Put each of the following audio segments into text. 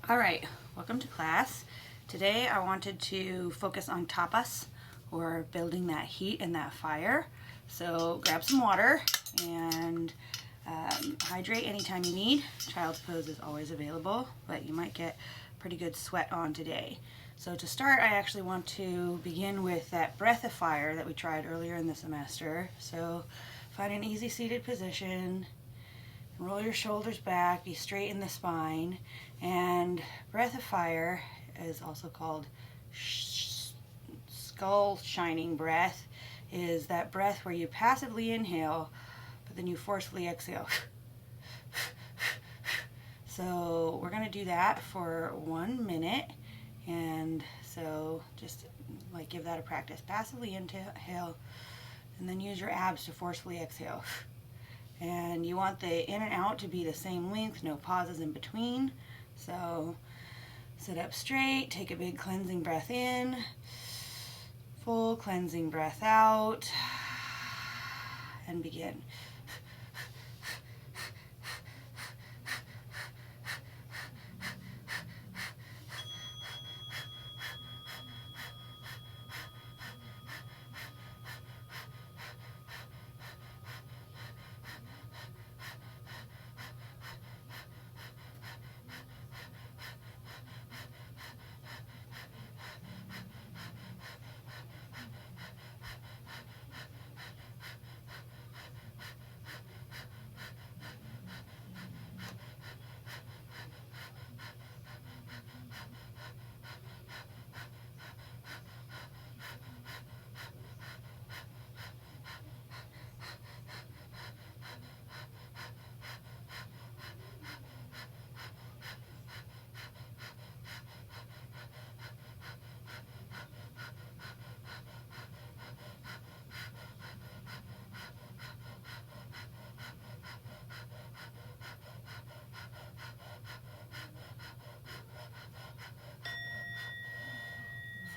Alright, welcome to class. Today I wanted to focus on tapas, or building that heat and that fire. So grab some water and hydrate anytime you need. Child's pose is always available, but you might get pretty good sweat on today. So to start, I actually want to begin with that breath of fire that we tried earlier in the semester. So find an easy seated position. Roll your shoulders back, be straight in the spine, and breath of fire is also called skull shining breath, is that breath where you passively inhale, but then you forcefully exhale. So we're going to do that for 1 minute, and so just like give that a practice. Passively inhale, and then use your abs to forcefully exhale. And you want the in and out to be the same length, no pauses in between. So sit up straight, take a big cleansing breath in, full cleansing breath out, and begin.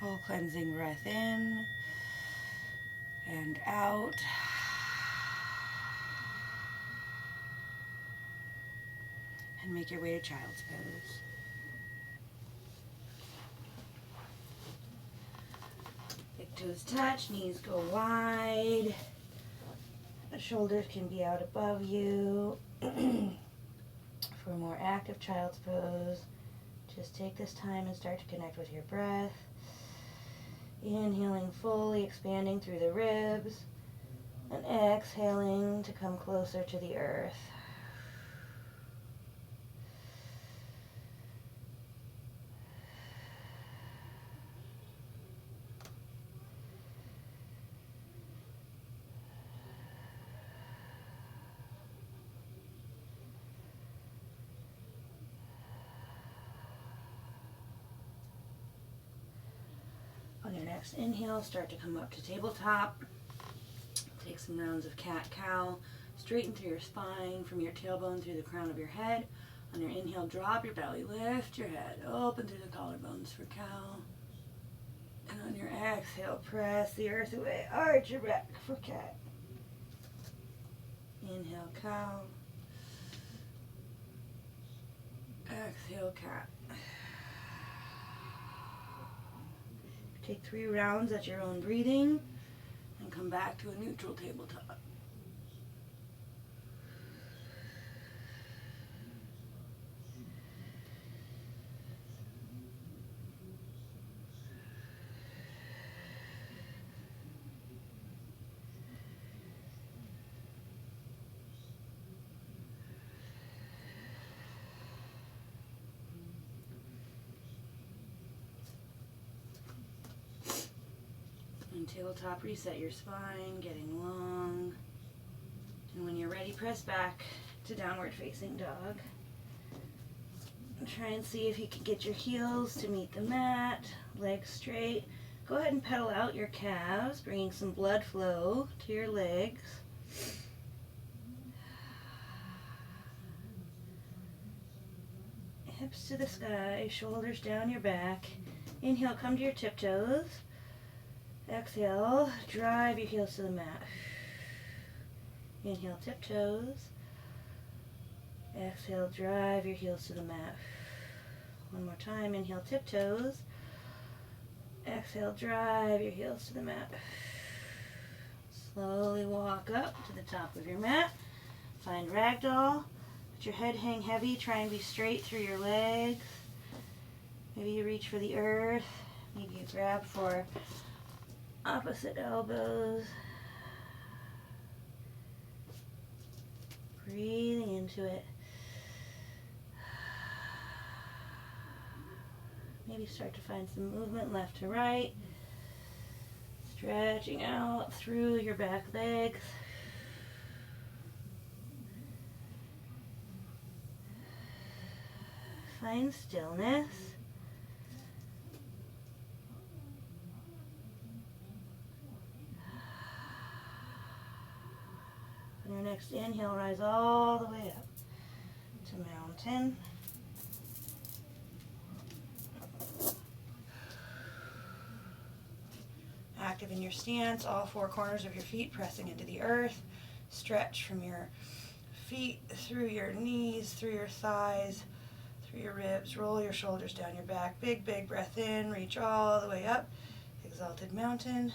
Full cleansing breath in and out. And make your way to child's pose. Big toes touch, knees go wide. The shoulders can be out above you. For a more active child's pose, just take this time and start to connect with your breath. Inhaling fully, expanding through the ribs, and exhaling to come closer to the earth. On your next inhale, start to come up to tabletop. Take some rounds of cat-cow. Straighten through your spine from your tailbone through the crown of your head. On your inhale, drop your belly. Lift your head. Open through the collarbones for cow. And on your exhale, press the earth away. Arch your back for cat. Inhale, cow. Exhale, cat. Take 3 rounds at your own breathing and come back to a neutral tabletop. And tabletop, reset your spine, getting long. And when you're ready, press back to downward facing dog. And try and see if you can get your heels to meet the mat, legs straight. Go ahead and pedal out your calves, bringing some blood flow to your legs. Hips to the sky, shoulders down your back. Inhale, come to your tiptoes. Exhale, drive your heels to the mat. Inhale, tiptoes. Exhale, drive your heels to the mat. One more time. Inhale, tiptoes. Exhale, drive your heels to the mat. Slowly walk up to the top of your mat. Find ragdoll. Let your head hang heavy. Try and be straight through your legs. Maybe you reach for the earth. Maybe you grab for opposite elbows. Breathing into it. Maybe start to find some movement left to right. Stretching out through your back legs. Find stillness. On your next inhale, rise all the way up to mountain. Active in your stance, all four corners of your feet pressing into the earth. Stretch from your feet through your knees, through your thighs, through your ribs. Roll your shoulders down your back. Big, big breath in. Reach all the way up. Exalted mountain.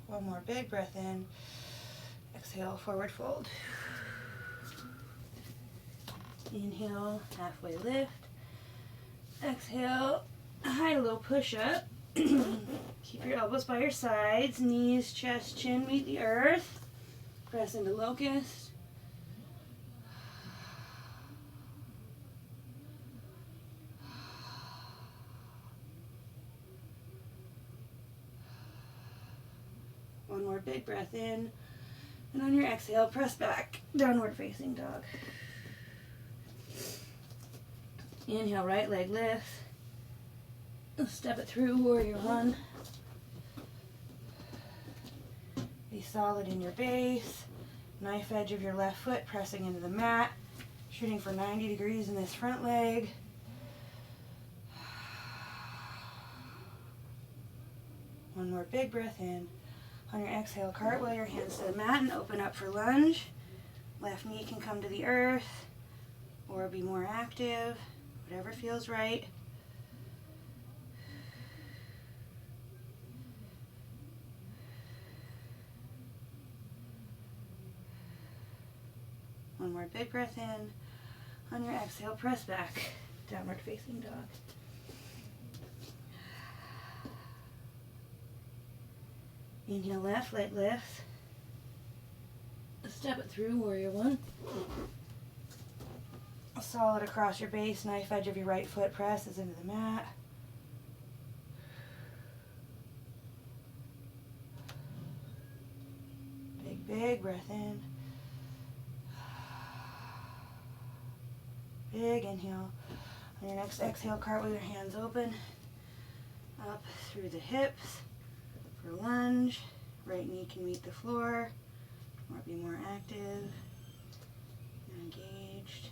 One more big breath in. Exhale, forward fold. Inhale, halfway lift. Exhale, high to low push up. Keep your elbows by your sides, knees, chest, chin meet the earth. Press into locust. One more big breath in. And on your exhale, press back, downward facing dog. Inhale, right leg lifts. Step it through, warrior one. Be solid in your base. Knife edge of your left foot pressing into the mat. Shooting for 90 degrees in this front leg. One more big breath in. On your exhale, cartwheel your hands to the mat and open up for lunge. Left knee can come to the earth or be more active. Whatever feels right. One more big breath in. On your exhale, press back. Downward facing dog. Inhale, left leg lifts. Step it through, warrior one. Solid across your base, knife edge of your right foot presses into the mat. Big, big breath in. Big inhale. On your next exhale, cartwheel your hands open. Up through the hips for lunge. Right knee can meet the floor or be more active. Engaged.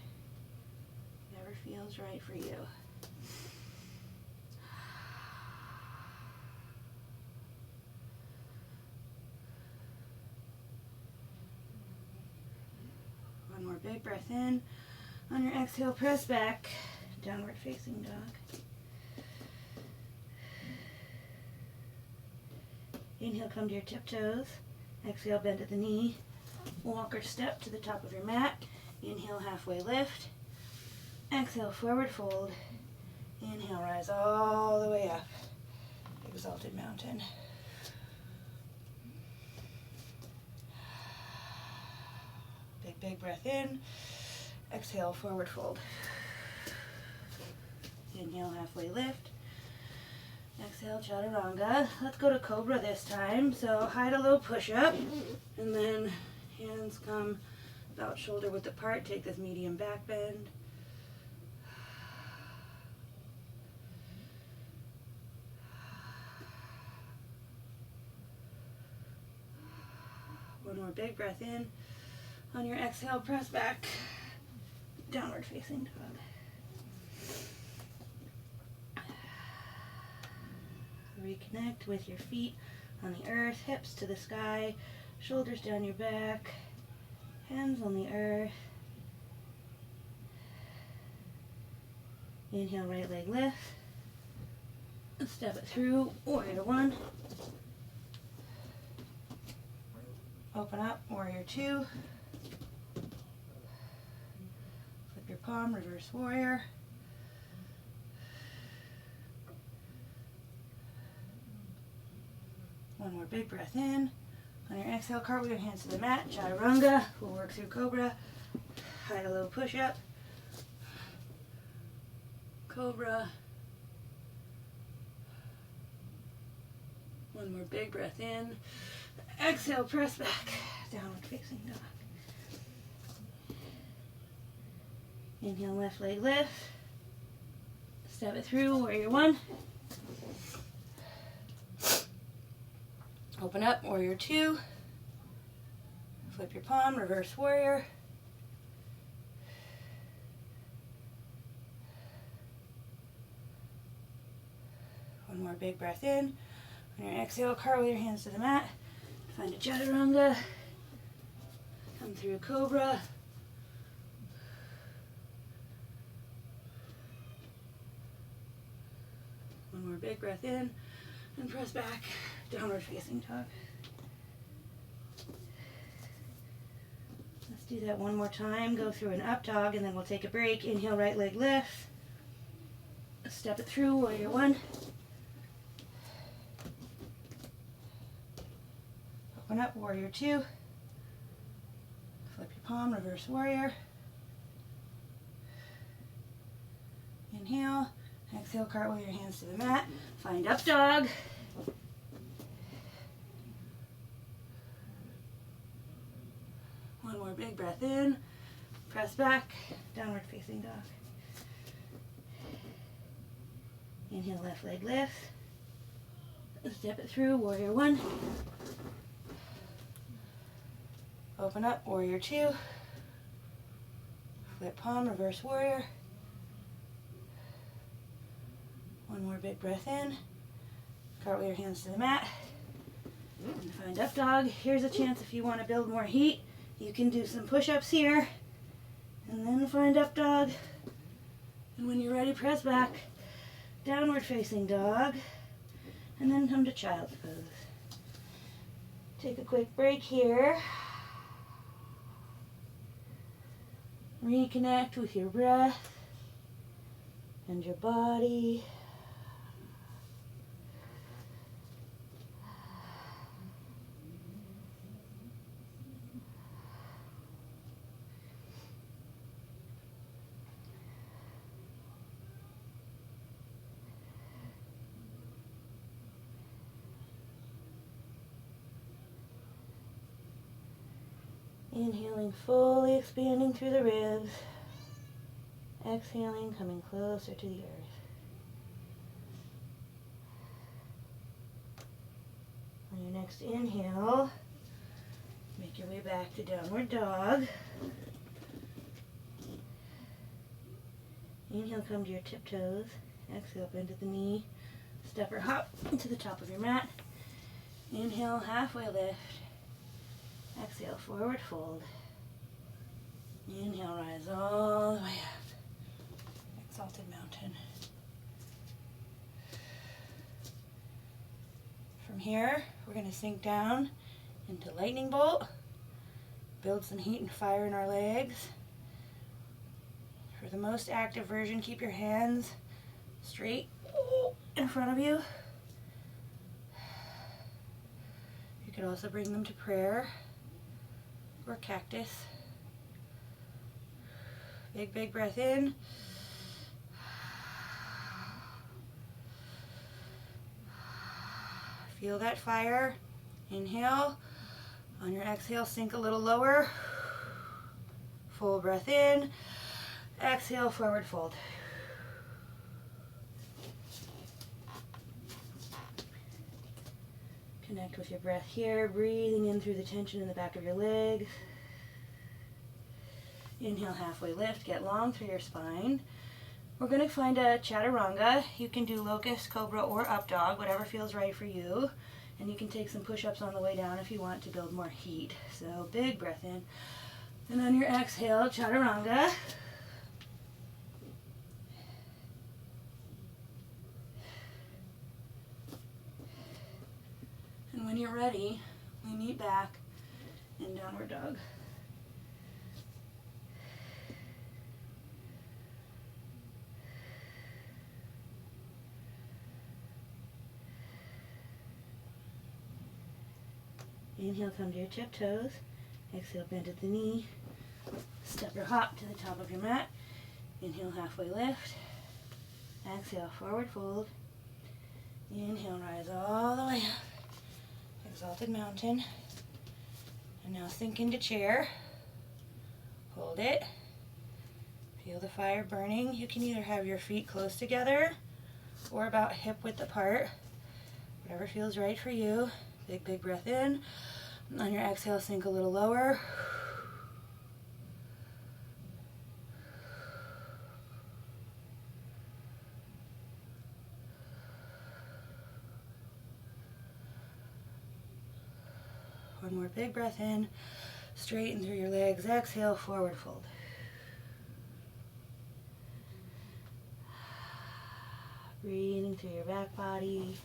Whatever feels right for you. One more big breath in. On your exhale, press back. Downward facing dog. Inhale, come to your tiptoes. Exhale, bend at the knee. Walk or step to the top of your mat. Inhale, halfway lift. Exhale, forward fold. Inhale, rise all the way up. Exalted mountain. Big, big breath in. Exhale, forward fold. Inhale, halfway lift. Exhale, chaturanga. Let's go to cobra this time. So high to low push up. And then hands come about shoulder width apart. Take this medium back bend. One more big breath in. On your exhale, press back. Downward facing dog. Reconnect with your feet on the earth, hips to the sky, Shoulders down your back, hands on the earth. Inhale, right leg lift. Step it through, warrior one. Open up, warrior two. Flip your palm, reverse warrior. One more big breath in. On your exhale, cartwheel your hands to the mat, chaturanga. We'll work through cobra, high to low push up. Cobra. One more big breath in. Exhale, press back. Downward facing dog. Inhale, left leg lift. Step it through, warrior one. Open up, warrior two. Flip your palm, reverse warrior. One more big breath in. On your exhale, cartwheel your hands to the mat. Find a chaturanga. Come through cobra. One more big breath in. And press back. Downward facing dog. Let's do that one more time. Go through an up dog and then we'll take a break. Inhale, right leg lift. Step it through, warrior one. Open up, warrior two. Flip your palm, reverse warrior. Inhale. Exhale, cartwheel your hands to the mat. Find up dog. One more big breath in. Press back. Downward facing dog. Inhale, left leg lift. Step it through, warrior one. Open up, warrior two. Flip palm, reverse warrior. One more big breath in. Cartwheel your hands to the mat. And find up dog. Here's a chance if you want to build more heat. You can do some push-ups here. And then find up dog. And when you're ready, press back. Downward facing dog. And then come to child's pose. Take a quick break here. Reconnect with your breath and your body. Inhaling, fully expanding through the ribs. Exhaling, coming closer to the earth. On your next inhale, make your way back to downward dog. Inhale, come to your tiptoes. Exhale, bend at the knee. Step or hop to the top of your mat. Inhale, halfway lift. Exhale, forward fold. Inhale, rise all the way up. Exalted mountain. From here, we're going to sink down into lightning bolt. Build some heat and fire in our legs. For the most active version, keep your hands straight in front of you. You could also bring them to prayer or cactus. Big breath in. Feel that fire. Inhale. On your exhale, sink a little lower. Full breath in. Exhale, forward fold. Connect with your breath here, breathing in through the tension in the back of your legs. Inhale, halfway lift, get long through your spine. We're going to find a chaturanga. You can do locust, cobra, or up dog, whatever feels right for you. And you can take some push-ups on the way down if you want to build more heat. So big breath in. And on your exhale, chaturanga. And when you're ready, we meet back in downward dog. Inhale, come to your tiptoes. Exhale, bend at the knee. Step or hop to the top of your mat. Inhale, halfway lift. Exhale, forward fold. Inhale, rise all the way up. Exalted mountain. And now sink into chair. Hold it. Feel the fire burning. You can either have your feet close together or about hip width apart. Whatever feels right for you. Big, big breath in. On your exhale, sink a little lower. One more big breath in. Straighten through your legs. Exhale, forward fold. Breathing through your back body.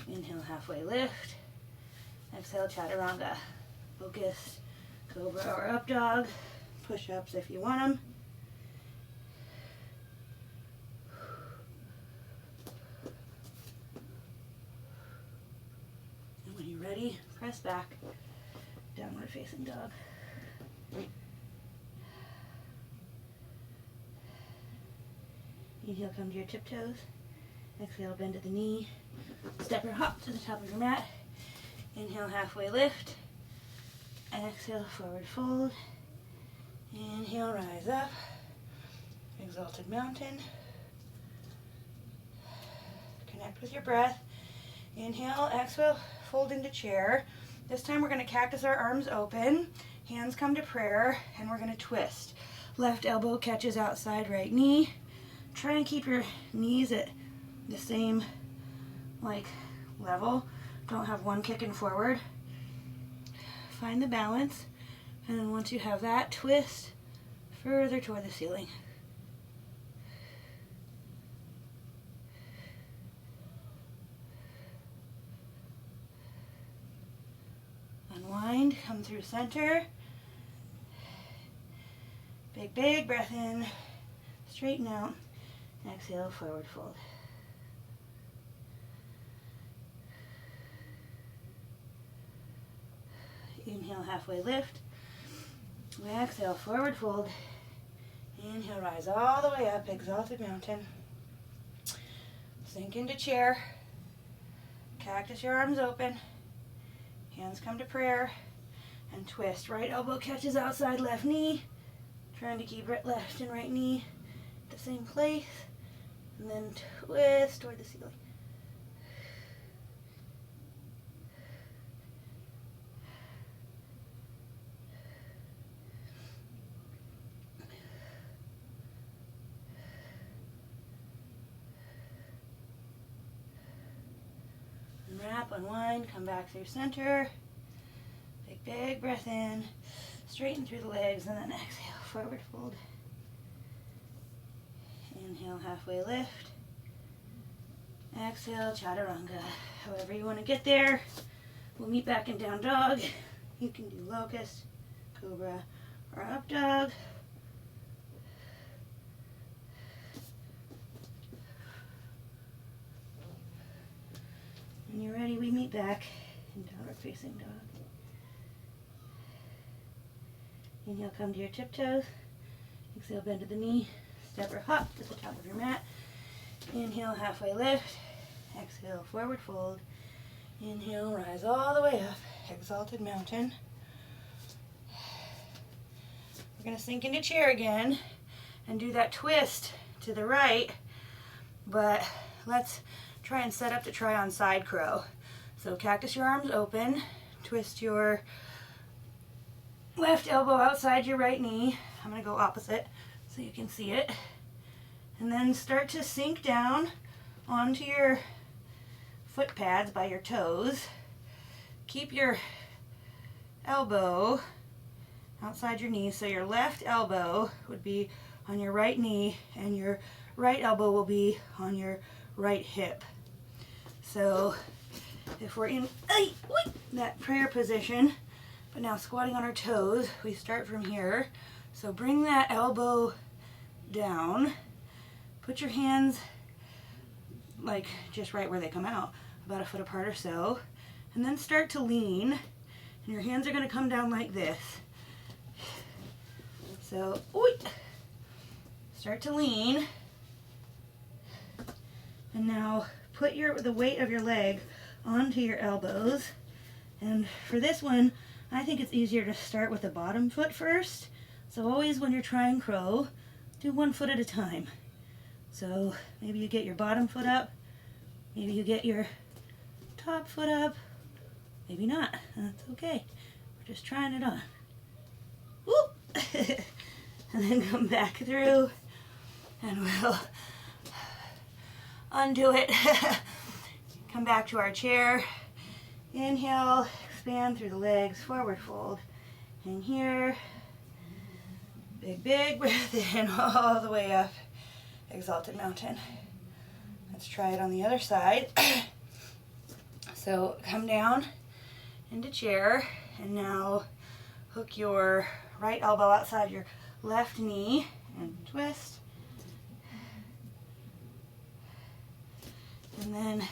Inhale, halfway lift. Exhale, chaturanga. Focus, cobra or up dog. Push-ups if you want them. And when you're ready, press back. Downward facing dog. Inhale, come to your tiptoes. Exhale, bend at the knee. Step or hop to the top of your mat. Inhale, halfway lift. Exhale, forward fold. Inhale, rise up. Exalted mountain. Connect with your breath. Inhale, exhale, fold into chair. This time we're going to cactus our arms open. Hands come to prayer, and we're going to twist. Left elbow catches outside right knee. Try and keep your knees at the same level. Don't have one kicking forward. Find the balance, and then once you have that, twist further toward the ceiling. Unwind, come through center. Big, big breath in. Straighten out. Exhale, forward fold. Inhale, halfway lift. Exhale, forward fold. Inhale, rise all the way up, exalted mountain. Sink into chair. Cactus your arms open. Hands come to prayer. And twist. Right elbow catches outside left knee. Trying to keep left and right knee at the same place. And then twist toward the ceiling. Wrap, unwind, come back through center. Big, big breath in. Straighten through the legs and then exhale, forward fold. Inhale, halfway lift. Exhale, chaturanga. However you want to get there. We'll meet back in down dog. You can do locust, cobra, or up dog. When you're ready, we meet back in downward facing dog. Inhale, come to your tiptoes. Exhale, bend to the knee. Step or hop to the top of your mat. Inhale, halfway lift. Exhale, forward fold. Inhale, rise all the way up. Exalted mountain. We're going to sink into chair again and do that twist to the right, but let's try and set up to try on side crow. So cactus your arms open, twist your left elbow outside your right knee. I'm going to go opposite so you can see it. And then start to sink down onto your foot pads by your toes. Keep your elbow outside your knee, so your left elbow would be on your right knee and your right elbow will be on your right hip. So if we're in that prayer position, but now squatting on our toes, we start from here. So bring that elbow down, put your hands like just right where they come out, about a foot apart or so, and then start to lean, and your hands are going to come down like this. So start to lean, and now put the weight of your leg onto your elbows. And for this one, I think it's easier to start with the bottom foot first. So always when you're trying crow, do one foot at a time. So maybe you get your bottom foot up, maybe you get your top foot up, maybe not. That's okay. We're just trying it on. Whoop! And then come back through, and we'll undo it. Come back to our chair. Inhale, expand through the legs, forward fold. And here, big breath in all the way up, Exalted Mountain. Let's try it on the other side. So come down into chair, and now hook your right elbow outside your left knee and twist. And then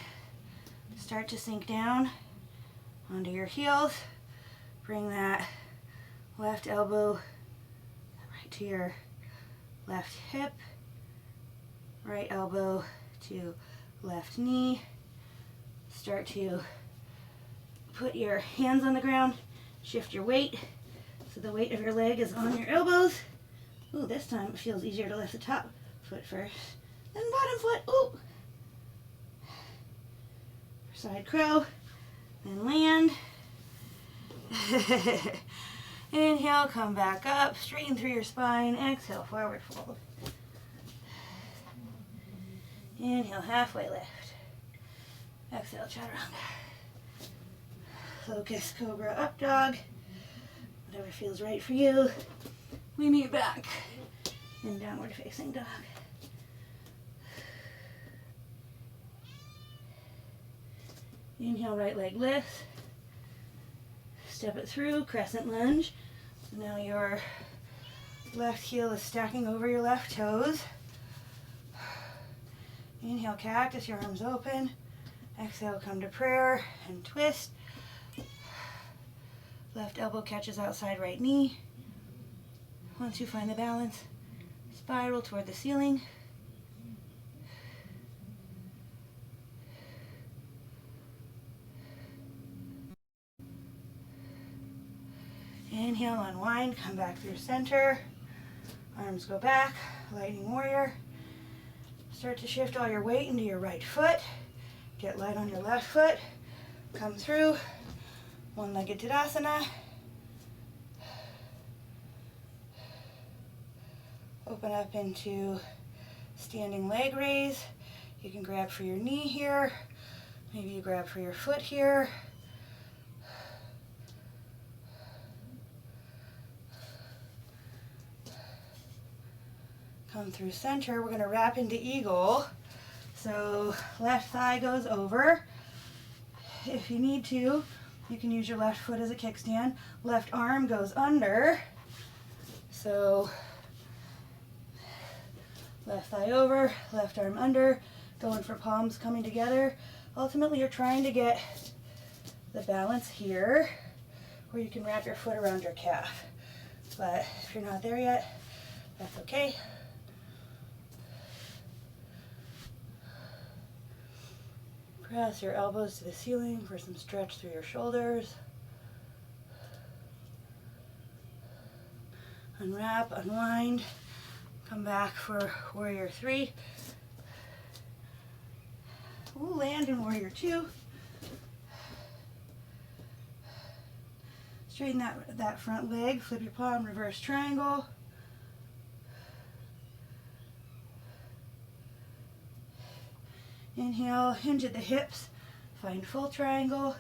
start to sink down onto your heels. Bring that left elbow right to your left hip, right elbow to left knee. Start to put your hands on the ground, shift your weight so the weight of your leg is on your elbows. Ooh, this time it feels easier to lift the top foot first, then bottom foot. Ooh. Side crow, then land. Inhale, come back up, straighten through your spine. Exhale, forward fold. Inhale, halfway lift. Exhale, chaturanga. Locust cobra, up dog. Whatever feels right for you. We meet back in downward facing dog. Inhale, right leg lifts. Step it through, crescent lunge. So now your left heel is stacking over your left toes. Inhale, cactus, your arms open. Exhale, come to prayer and twist. Left elbow catches outside right knee. Once you find the balance, spiral toward the ceiling. Inhale, unwind, come back through center. Arms go back, lightning warrior. Start to shift all your weight into your right foot. Get light on your left foot. Come through, one-legged Tadasana. Open up into standing leg raise. You can grab for your knee here. Maybe you grab for your foot here. Come through center. We're going to wrap into eagle. So left thigh goes over. If you need to, you can use your left foot as a kickstand. Left arm goes under. So left thigh over, left arm under, going for palms coming together. Ultimately, you're trying to get the balance here where you can wrap your foot around your calf. But if you're not there yet, that's okay. Press your elbows to the ceiling for some stretch through your shoulders. Unwrap, unwind. Come back for warrior 3. We'll land in warrior 2. Straighten that front leg, flip your palm, reverse triangle. Inhale, hinge at the hips, Find full triangle.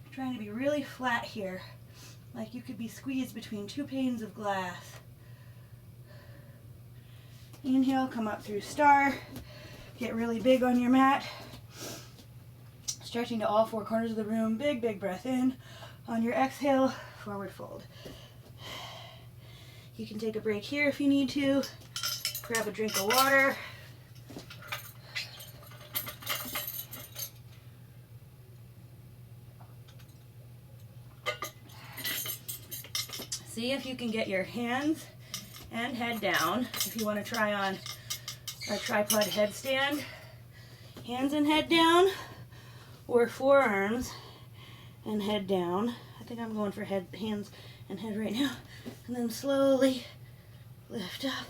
You're trying to be really flat here, like you could be squeezed between two panes of glass. Inhale, come up through star. Get really big on your mat. Stretching to all four corners of the room. Big, big breath in. On your exhale, forward fold. You can take a break here if you need to. Grab a drink of water. See if you can get your hands and head down. If you want to try on a tripod headstand, hands and head down, or forearms and head down. I think I'm going for hands and head right now. And then slowly lift up.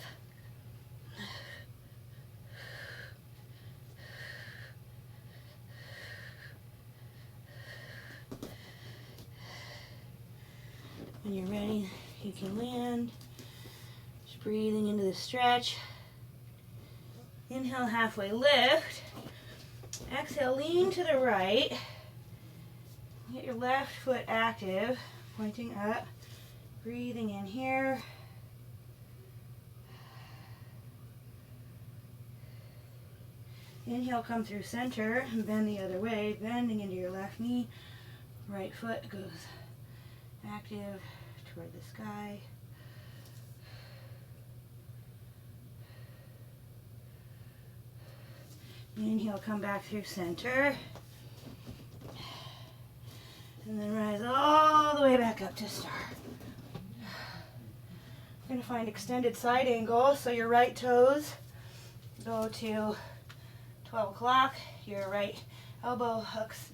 When you're ready, you can land. Just breathing into the stretch. Inhale, halfway lift. Exhale, lean to the right. Get your left foot active, pointing up. Breathing in here. Inhale, come through center and bend the other way, bending into your left knee. Right foot goes active toward the sky. Inhale, come back through center. And then rise all the way back up to star. You're going to find extended side angle, so your right toes go to 12 o'clock. Your right elbow hugs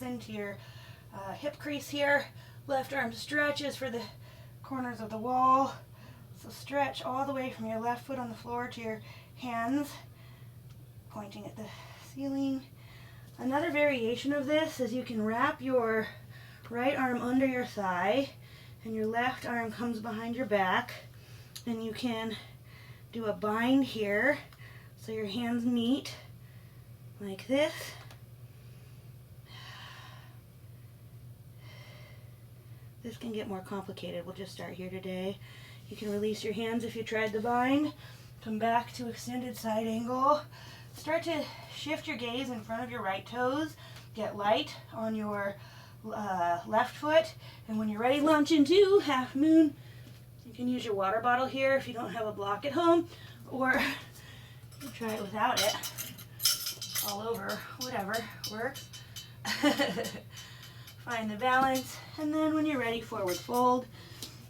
into your hip crease here. Left arm stretches for the corners of the wall. So stretch all the way from your left foot on the floor to your hands, pointing at the ceiling. Another variation of this is you can wrap your right arm under your thigh and your left arm comes behind your back, and you can do a bind here so your hands meet like this. This can get more complicated. We'll just start here today. You can release your hands if you tried the bind. Come back to extended side angle. Start to shift your gaze in front of your right toes. Get light on your left foot. And when you're ready, launch into half moon. You can use your water bottle here if you don't have a block at home, or you try it without it. All over, whatever works. Find the balance, and then when you're ready, forward fold.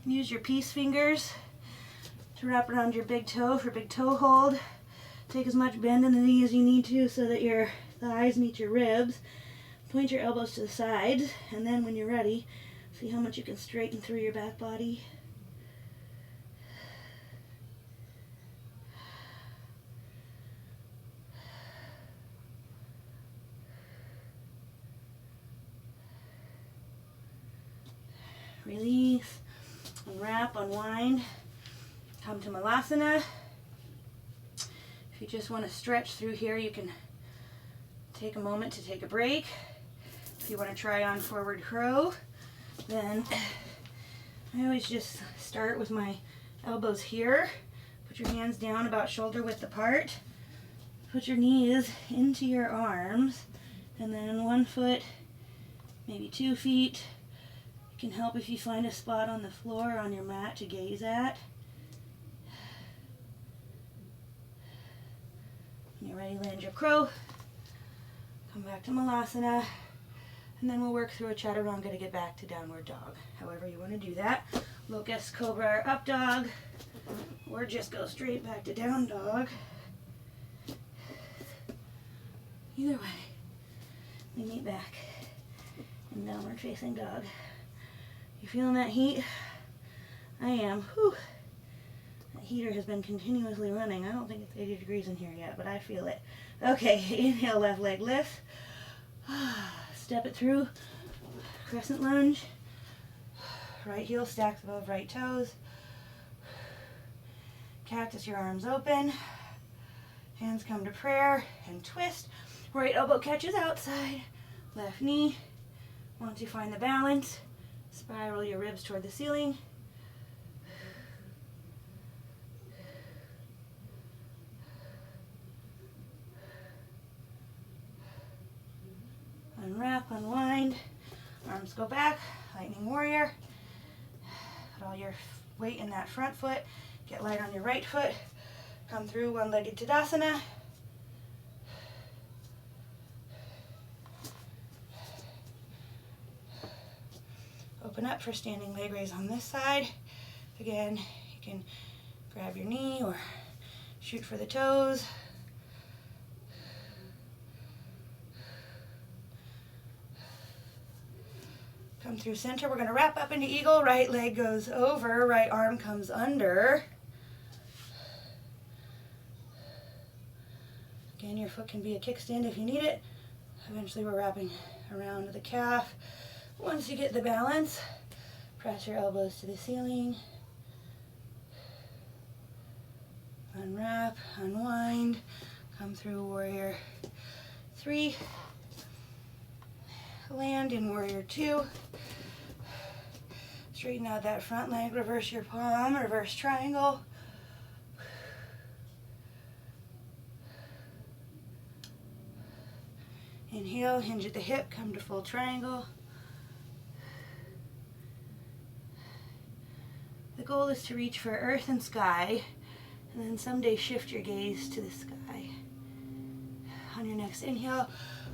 Use your peace fingers to wrap around your big toe for big toe hold. Take as much bend in the knee as you need to so that your thighs meet your ribs. Point your elbows to the sides, and then when you're ready, see how much you can straighten through your back body. Release, unwrap, unwind. Come to Malasana. If you just want to stretch through here, you can take a moment to take a break. If you want to try on forward crow, then I always just start with my elbows here. Put your hands down about shoulder width apart. Put your knees into your arms, and then 1 foot, maybe 2 feet. It can help if you find a spot on the floor on your mat to gaze at. When you're ready, land your crow. Come back to Malasana. And then we'll work through a chaturanga to get back to downward dog. However you want to do that. Locust, cobra, or up dog. Or just go straight back to down dog. Either way, we meet back in downward facing dog. You feeling that heat? I am. Whew. That heater has been continuously running. I don't think it's 80 degrees in here yet, but I feel it. Okay, inhale, left leg lift. Step it through. Crescent lunge. Right heel stacks above right toes. Cactus your arms open. Hands come to prayer and twist. Right elbow catches outside, left knee. Once you find the balance, spiral your ribs toward the ceiling. Unwrap, unwind, arms go back, lightning warrior. Put all your weight in that front foot, get light on your right foot, come through one-legged Tadasana. Open up for standing leg raise on this side. Again, you can grab your knee or shoot for the toes. Come through center. We're going to wrap up into eagle. Right leg goes over, right arm comes under. Again, your foot can be a kickstand if you need it. Eventually we're wrapping around the calf. Once you get the balance, press your elbows to the ceiling. Unwrap, unwind, come through warrior 3. Land in warrior 2. Straighten out that front leg, reverse your palm, reverse triangle. Inhale, hinge at the hip, come to full triangle. The goal is to reach for earth and sky, and then someday shift your gaze to the sky. On your next inhale,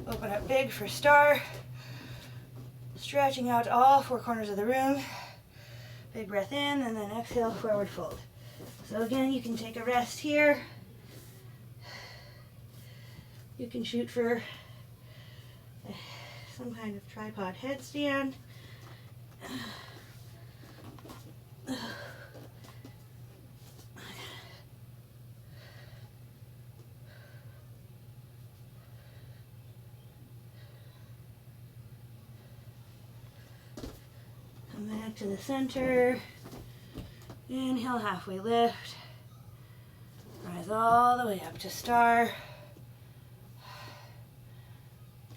open up big for star. Stretching out to all 4 corners of the room. Big breath in, and then exhale, forward fold. So again, you can take a rest here. You can shoot for some kind of tripod headstand. Come back to the center. Inhale, halfway lift. Rise all the way up to star.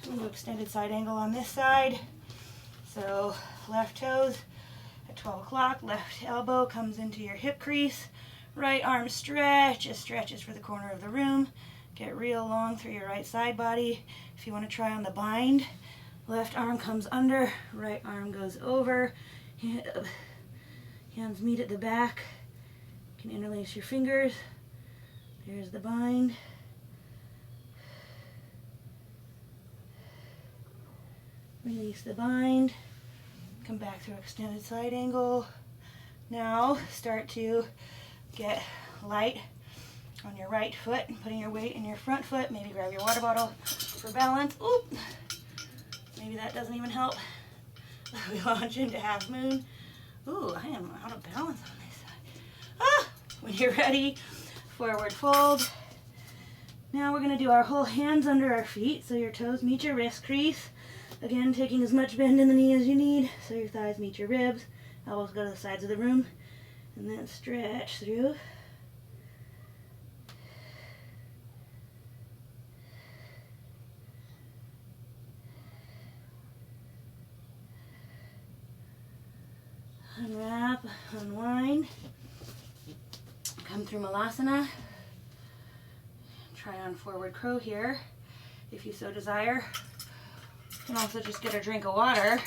Come to extended side angle on this side. So left toes at 12 o'clock, left elbow comes into your hip crease. Right arm stretches for the corner of the room. Get real long through your right side body. If you want to try on the bind, left arm comes under, right arm goes over. Hands meet at the back. You can interlace your fingers. There's the bind. Release the bind. Come back through extended side angle. Now start to get light on your right foot, putting your weight in your front foot. Maybe grab your water bottle for balance. Oop! Maybe that doesn't even help. We launch into half moon. Ooh, I am out of balance on this side. Ah! When you're ready, forward fold. Now we're going to do our whole hands under our feet, so your toes meet your wrist crease. Again, taking as much bend in the knee as you need, so your thighs meet your ribs. Elbows go to the sides of the room, and then stretch through. Unwrap, unwind. Come through Malasana. Try on forward crow here, if you so desire. You can also just get a drink of water.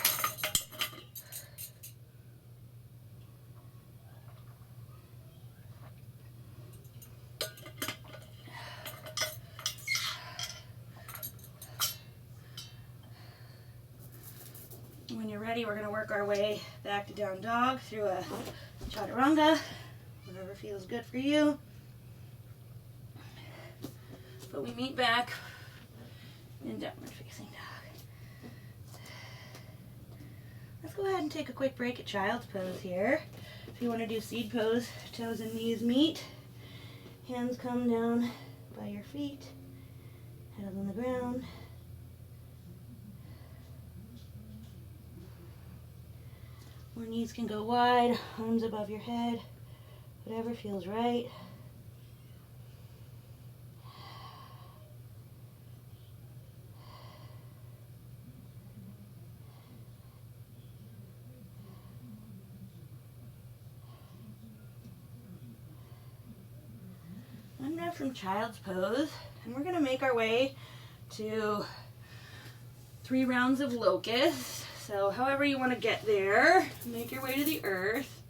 When you're ready, we're going to work our way back to down dog through a chaturanga, whatever feels good for you. But we meet back in downward facing dog. Let's go ahead and take a quick break at child's pose here. If you want to do seed pose, toes and knees meet. Hands come down by your feet, head on the ground. Or knees can go wide, arms above your head, whatever feels right. kind of from child's pose, and we're gonna make our way to 3 rounds of locust. So however you want to get there, make your way to the earth.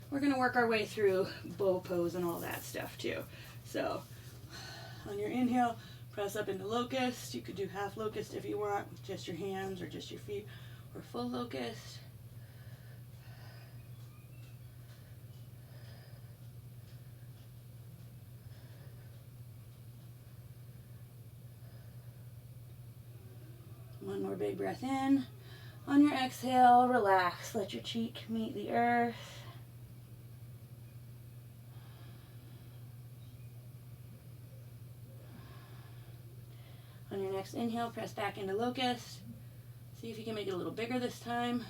We're gonna work our way through bow pose and all that stuff too. So on your inhale, press up into locust. You could do half locust if you want, with just your hands or just your feet, or full locust. One more big breath in. On your exhale, relax. Let your cheek meet the earth. On your next inhale, press back into locust. See if you can make it a little bigger this time.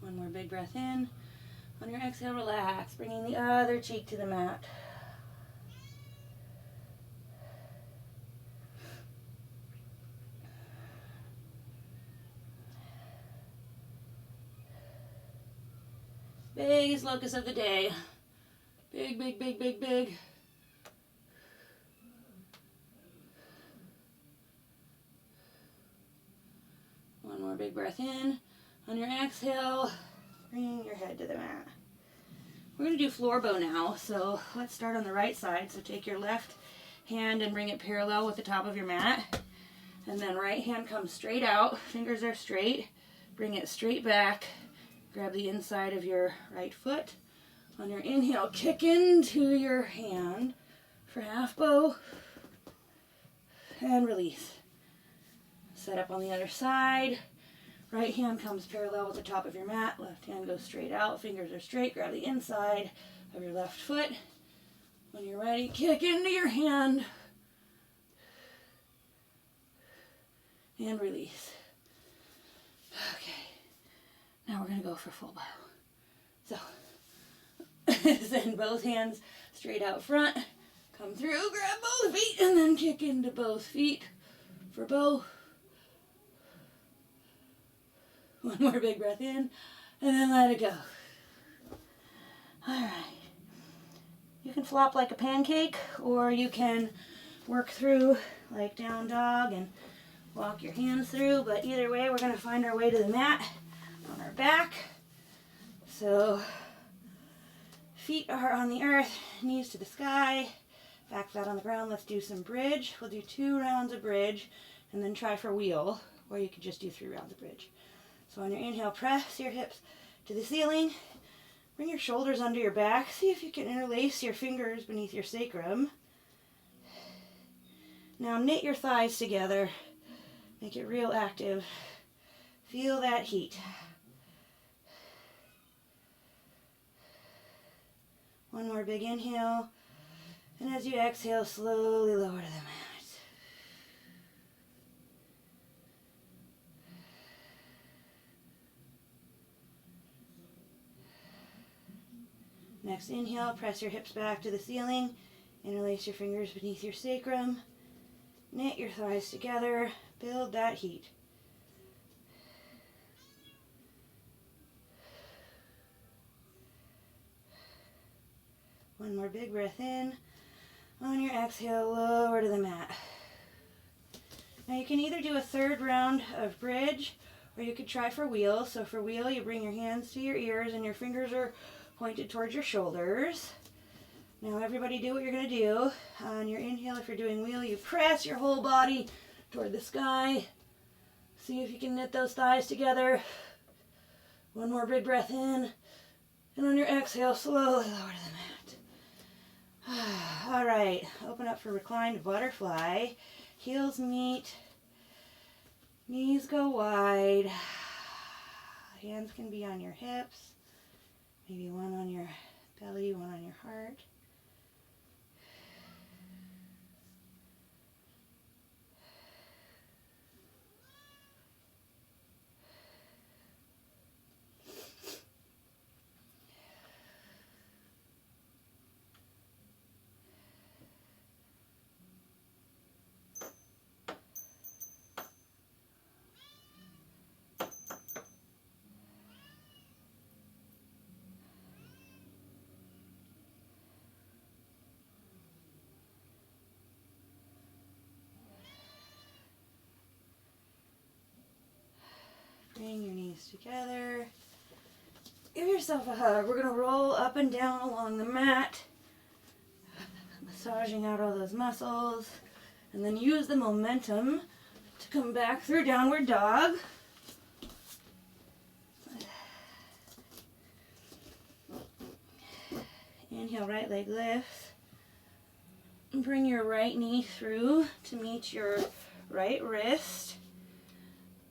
One more big breath in. On your exhale, relax, bringing the other cheek to the mat. Biggest locust of the day. Big, big, big, big, big. One more big breath in. On your exhale, bring your head to the mat. We're going to do floor bow now, so let's start on the right side. So take your left hand and bring it parallel with the top of your mat. And then right hand comes straight out, fingers are straight. Bring it straight back. Grab the inside of your right foot. On your inhale, kick into your hand for half bow. And release. Set up on the other side. Right hand comes parallel with the top of your mat. Left hand goes straight out. Fingers are straight. Grab the inside of your left foot. When you're ready, kick into your hand. And release. Okay. Now we're going to go for full bow. So, send both hands straight out front. Come through, grab both feet, and then kick into both feet for bow. One more big breath in, and then let it go. Alright. You can flop like a pancake, or you can work through like down dog and walk your hands through, but either way, we're going to find our way to the mat on our back. So, feet are on the earth, knees to the sky, back flat on the ground. Let's do some bridge. We'll do 2 rounds of bridge, and then try for wheel, or you could just do 3 rounds of bridge. So on your inhale, press your hips to the ceiling. Bring your shoulders under your back. See if you can interlace your fingers beneath your sacrum. Now knit your thighs together. Make it real active. Feel that heat. One more big inhale. And as you exhale, slowly lower to the mat. Next inhale, press your hips back to the ceiling. Interlace your fingers beneath your sacrum. Knit your thighs together. Build that heat. One more big breath in. On your exhale, lower to the mat. Now you can either do a 3rd round of bridge, or you could try for wheel. So for wheel, you bring your hands to your ears and your fingers are pointed towards your shoulders. Now everybody do what you're going to do. On your inhale, if you're doing wheel, you press your whole body toward the sky. See if you can knit those thighs together. One more big breath in. And on your exhale, slowly lower to the mat. All right, open up for reclined butterfly. Heels meet. Knees go wide. Hands can be on your hips. Maybe one on your belly, one on your heart. together. Give yourself a hug. We're going to roll up and down along the mat, massaging out all those muscles, and then use the momentum to come back through downward dog. Inhale, right leg lifts. Bring your right knee through to meet your right wrist.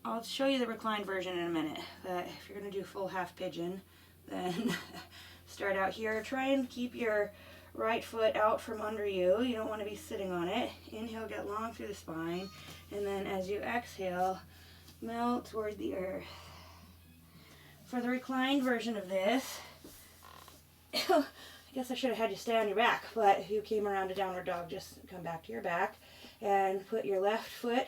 I'll show you the reclined version in a minute, but if you're going to do full half pigeon, then start out here. Try and keep your right foot out from under you. You don't want to be sitting on it. Inhale, get long through the spine, and then as you exhale, melt toward the earth. For the reclined version of this, I guess I should have had you stay on your back, but if you came around to downward dog, just come back to your back and put your left foot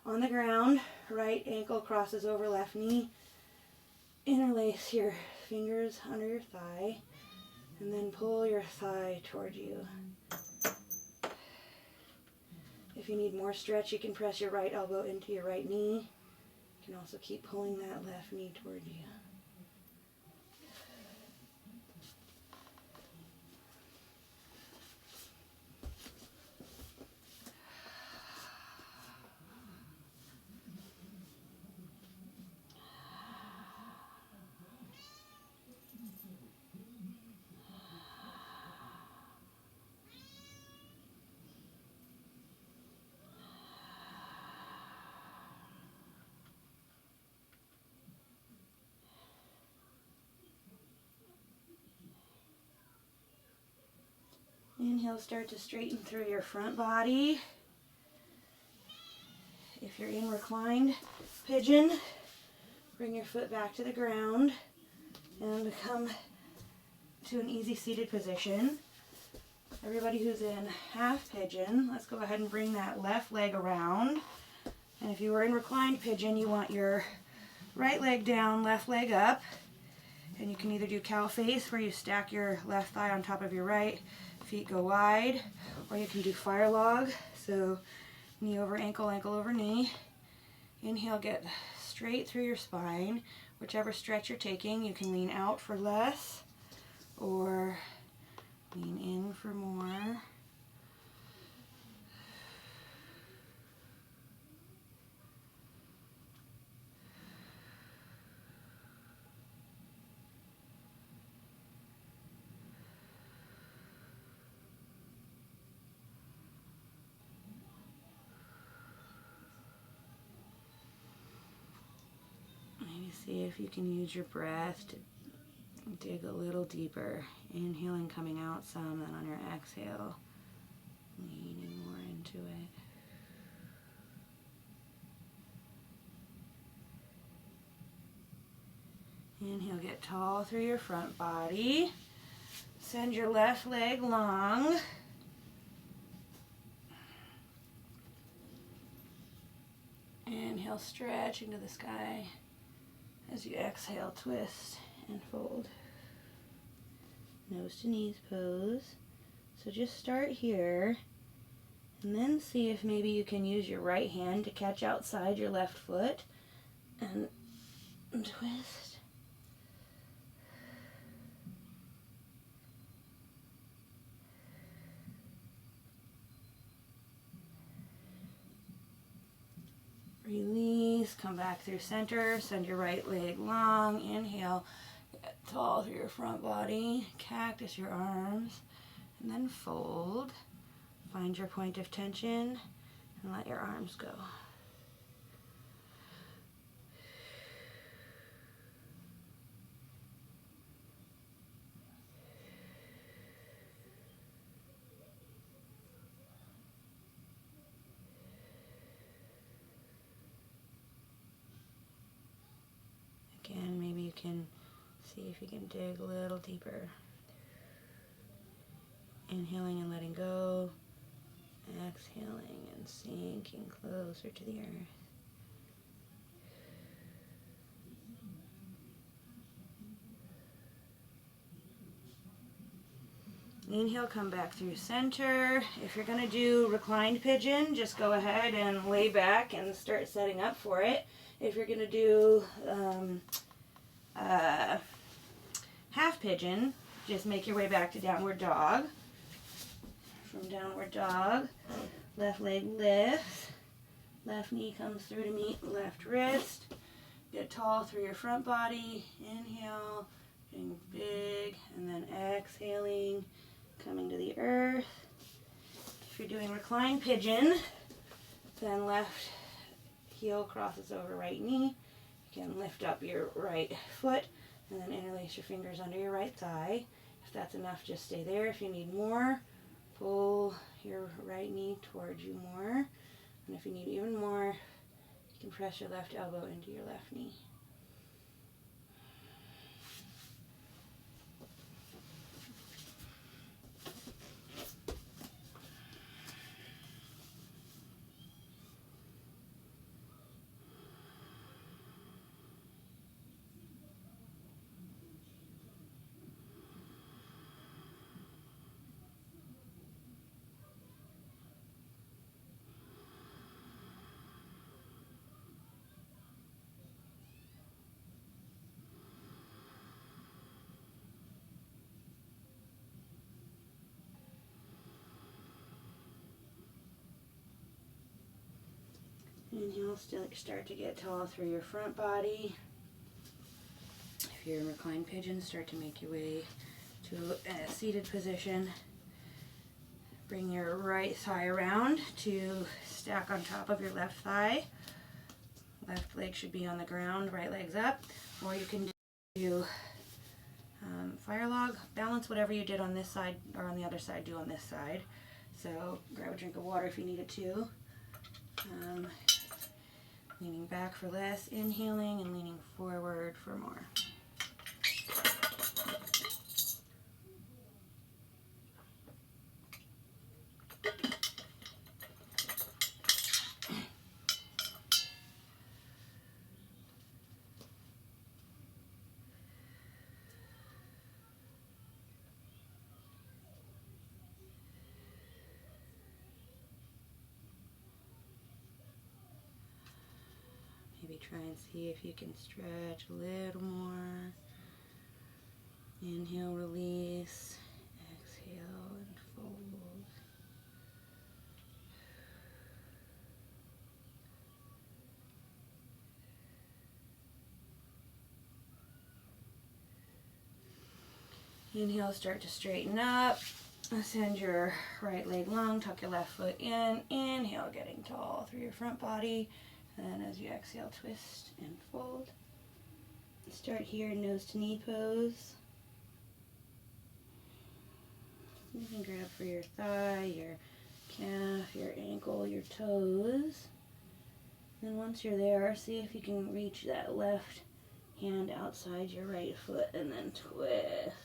on the ground, right ankle crosses over left knee, interlace your fingers under your thigh, and then pull your thigh toward you. If you need more stretch, you can press your right elbow into your right knee. You can also keep pulling that left knee toward you. Inhale, start to straighten through your front body. If you're in reclined pigeon, bring your foot back to the ground and come to an easy seated position. Everybody who's in half pigeon, let's go ahead and bring that left leg around. And if you were in reclined pigeon, you want your right leg down, left leg up. And you can either do cow face, where you stack your left thigh on top of your right, feet go wide, or you can do fire log, so knee over ankle, ankle over knee. Inhale, get straight through your spine. Whichever stretch you're taking, you can lean out for less or lean in for more. See if you can use your breath to dig a little deeper. Inhaling, coming out some, then on your exhale, leaning more into it. Inhale, get tall through your front body. Send your left leg long. Inhale, stretch into the sky. As you exhale, twist and fold. Nose to knees pose. So just start here and then see if maybe you can use your right hand to catch outside your left foot and twist. Release, come back through center, send your right leg long, inhale, get tall through your front body, cactus your arms, and then fold. Find your point of tension and let your arms go. Again, maybe you can see if you can dig a little deeper. Inhaling and letting go. Exhaling and sinking closer to the earth. Inhale, come back through center. If you're going to do reclined pigeon, just go ahead and lay back and start setting up for it. If you're going to do half pigeon, just make your way back to downward dog. From downward dog, left leg lifts, left knee comes through to meet left wrist. Get tall through your front body. Inhale, getting big, and then exhaling, coming to the earth. If you're doing reclined pigeon, then left heel crosses over right knee. You can lift up your right foot and then interlace your fingers under your right thigh. If that's enough, just stay there. If you need more, pull your right knee towards you more. And if you need even more, you can press your left elbow into your left knee. Inhale, still start to get tall through your front body. If you're in reclined pigeon, start to make your way to a seated position. Bring your right thigh around to stack on top of your left thigh. Left leg should be on the ground, right leg's up. Or you can do fire log, balance whatever you did on this side or on the other side, do on this side. So grab a drink of water if you need it too. Leaning back for less, inhaling, and leaning forward for more. Maybe try and see if you can stretch a little more. Inhale, release. Exhale and fold. Inhale, start to straighten up. Ascend your right leg long, tuck your left foot in. Inhale, getting tall through your front body. And as you exhale, twist and fold. Start here, nose to knee pose. You can grab for your thigh, your calf, your ankle, your toes. And once you're there, see if you can reach that left hand outside your right foot and then twist.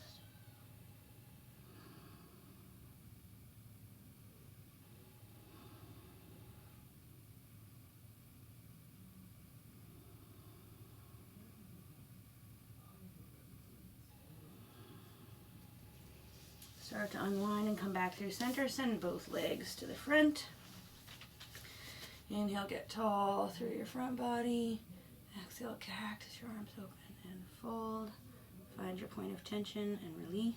Start to unwind and come back through center. Send both legs to the front. Inhale, get tall through your front body. Exhale, cactus your arms open and fold. Find your point of tension and release.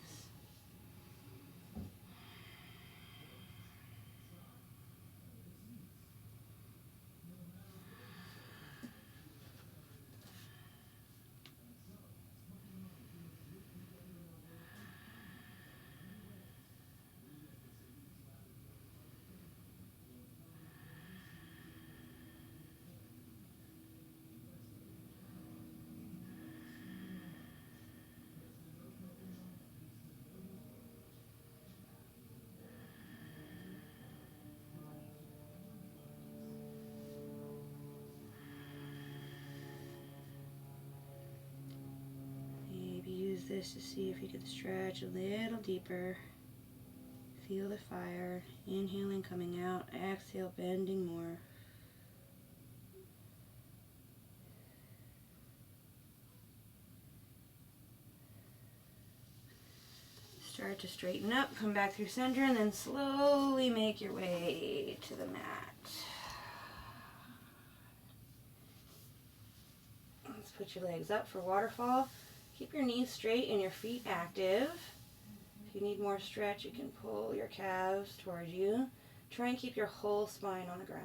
Use this to see if you can stretch a little deeper. Feel the fire. Inhaling, coming out. Exhale, bending more. Start to straighten up, come back through center, and then slowly make your way to the mat. Let's put your legs up for waterfall. Keep your knees straight and your feet active. If you need more stretch, you can pull your calves towards you. Try and keep your whole spine on the ground.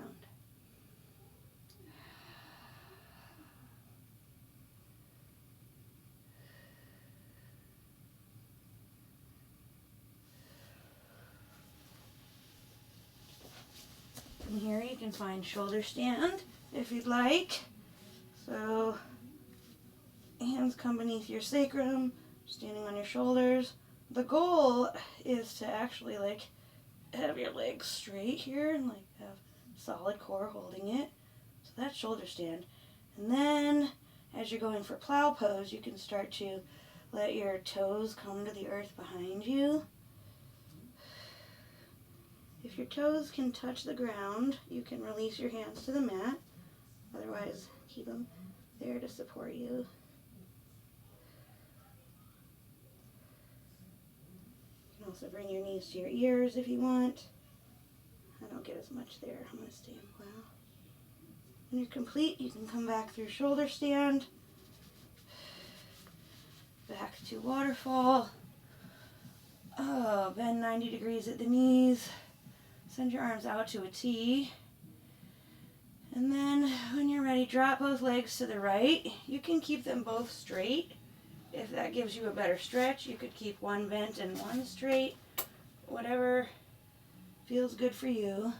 From here you can find shoulder stand if you'd like. So hands come beneath your sacrum, standing on your shoulders. The goal is to actually like have your legs straight here and like have solid core holding it. So that's shoulder stand. And then as you're going for plow pose, you can start to let your toes come to the earth behind you. If your toes can touch the ground, you can release your hands to the mat. Otherwise, keep them there to support you. You can also bring your knees to your ears if you want. I don't get as much there. I'm going to stay in plow. When you're complete, you can come back through shoulder stand. Back to waterfall. Oh, bend 90 degrees at the knees. Send your arms out to a T. And then when you're ready, drop both legs to the right. You can keep them both straight. If that gives you a better stretch, you could keep one bent and one straight. Whatever feels good for you.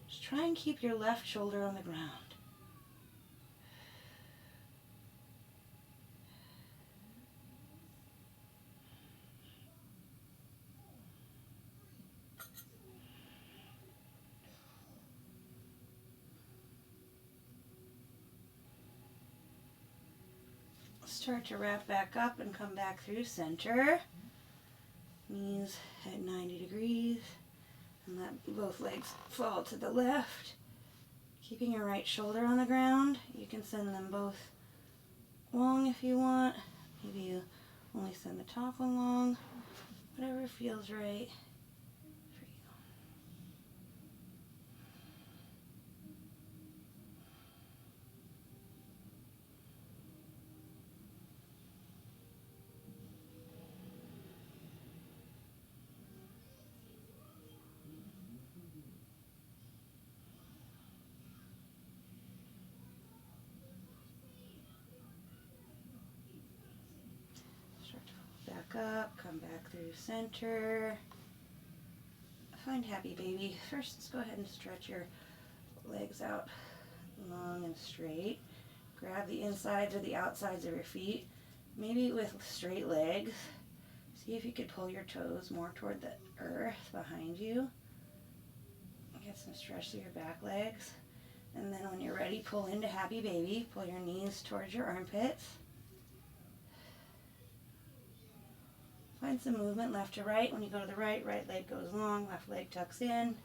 Just try and keep your left shoulder on the ground. Start to wrap back up and come back through center. Knees at 90 degrees. And let both legs fall to the left. Keeping your right shoulder on the ground. You can send them both long if you want. Maybe you only send the top one long. Whatever feels right for you. Start to back up, come back through center. Find happy baby. First, let's go ahead and stretch your legs out long and straight. Grab the insides or the outsides of your feet, maybe with straight legs. See if you could pull your toes more toward the earth behind you. Get some stretch through your back legs. And then when you're ready, pull into happy baby. Pull your knees towards your armpits. Find some movement left to right. When you go to the right, right leg goes long, left leg tucks in.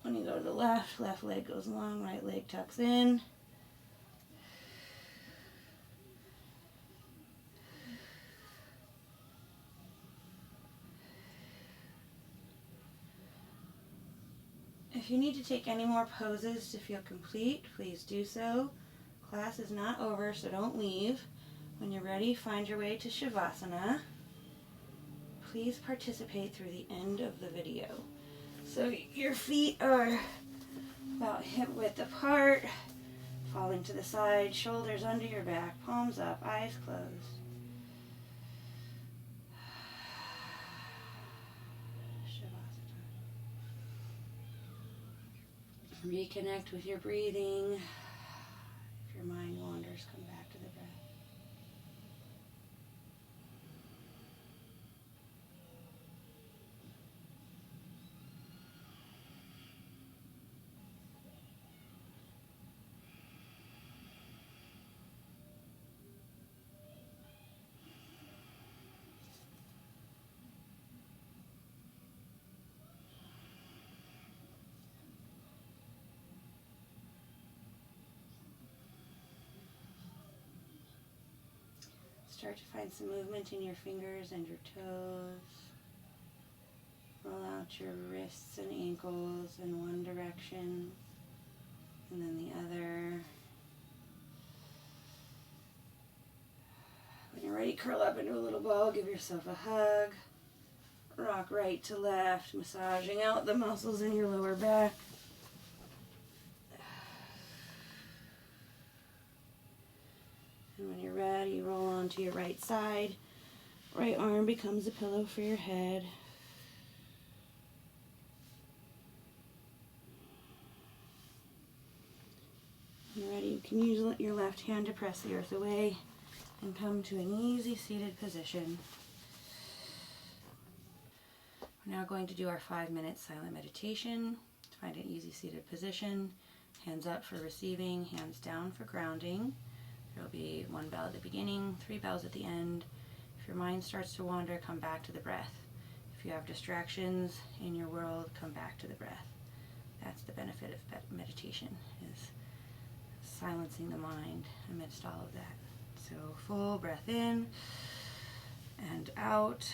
When you go to the left, left leg goes long, right leg tucks in. If you need to take any more poses to feel complete, please do so. Class is not over, so don't leave. When you're ready, find your way to Shavasana. Please participate through the end of the video. So your feet are about hip width apart, falling to the side, shoulders under your back, palms up, eyes closed. Reconnect with your breathing. If your mind wanders, come back to the breath. Start to find some movement in your fingers and your toes. Roll out your wrists and ankles in one direction and then the other. When you're ready, Ready, curl up into a little ball, give yourself a hug. Rock right to left, massaging out the muscles in your lower back. And when you're ready, roll onto your right side. Right arm becomes a pillow for your head. When you're ready, you can use your left hand to press the earth away and come to an easy seated position. We're now going to do our 5-minute silent meditation. Find an easy seated position. Hands up for receiving, hands down for grounding. There will be 1 bell at the beginning, 3 bells at the end. If your mind starts to wander, come back to the breath. If you have distractions in your world, come back to the breath. That's the benefit of meditation, is silencing the mind amidst all of that. So full breath in and out.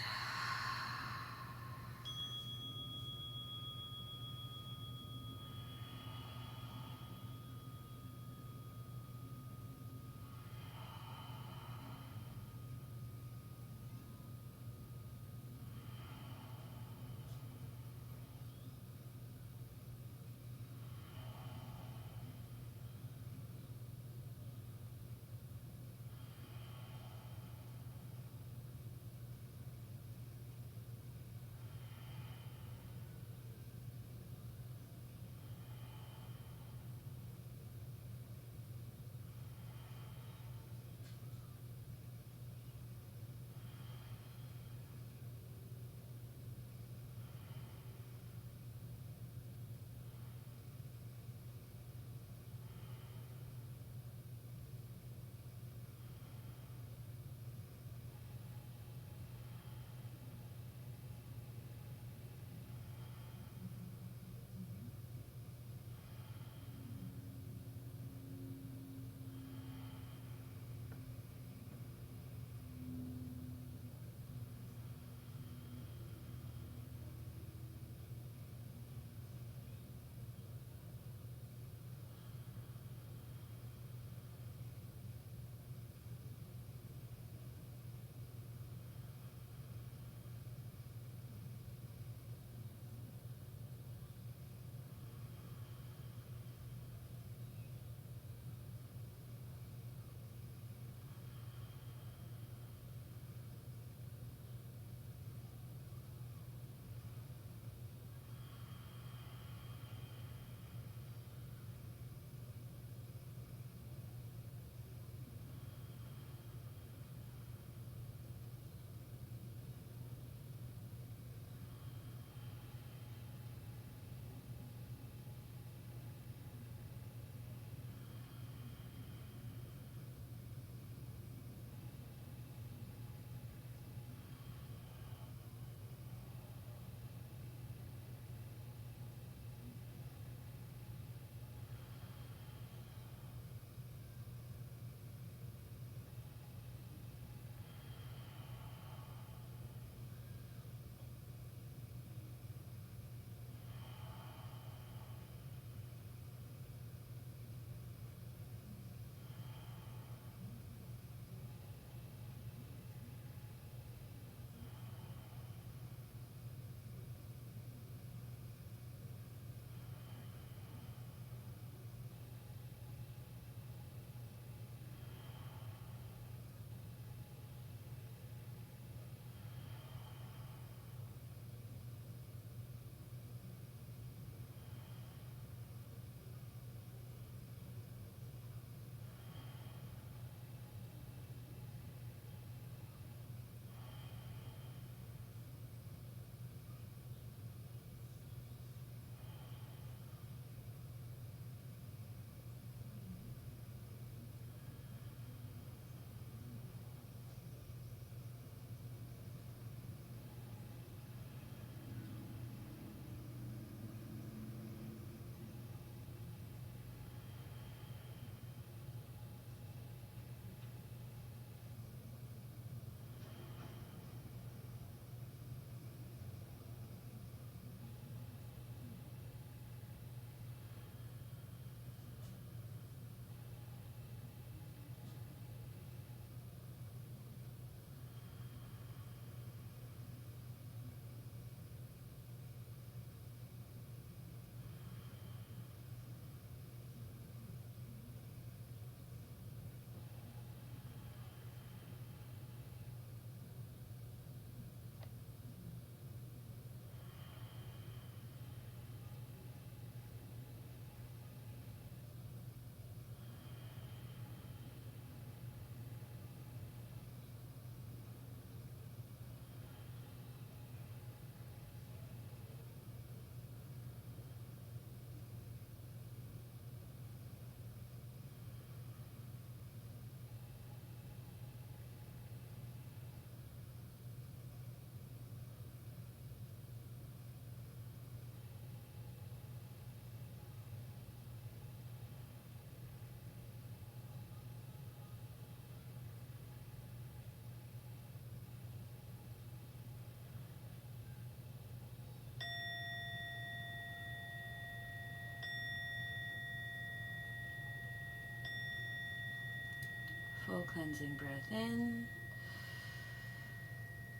cleansing breath in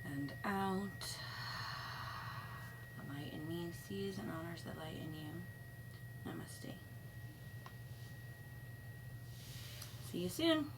and out. The light in me sees and honors the light in you. Namaste. See you soon.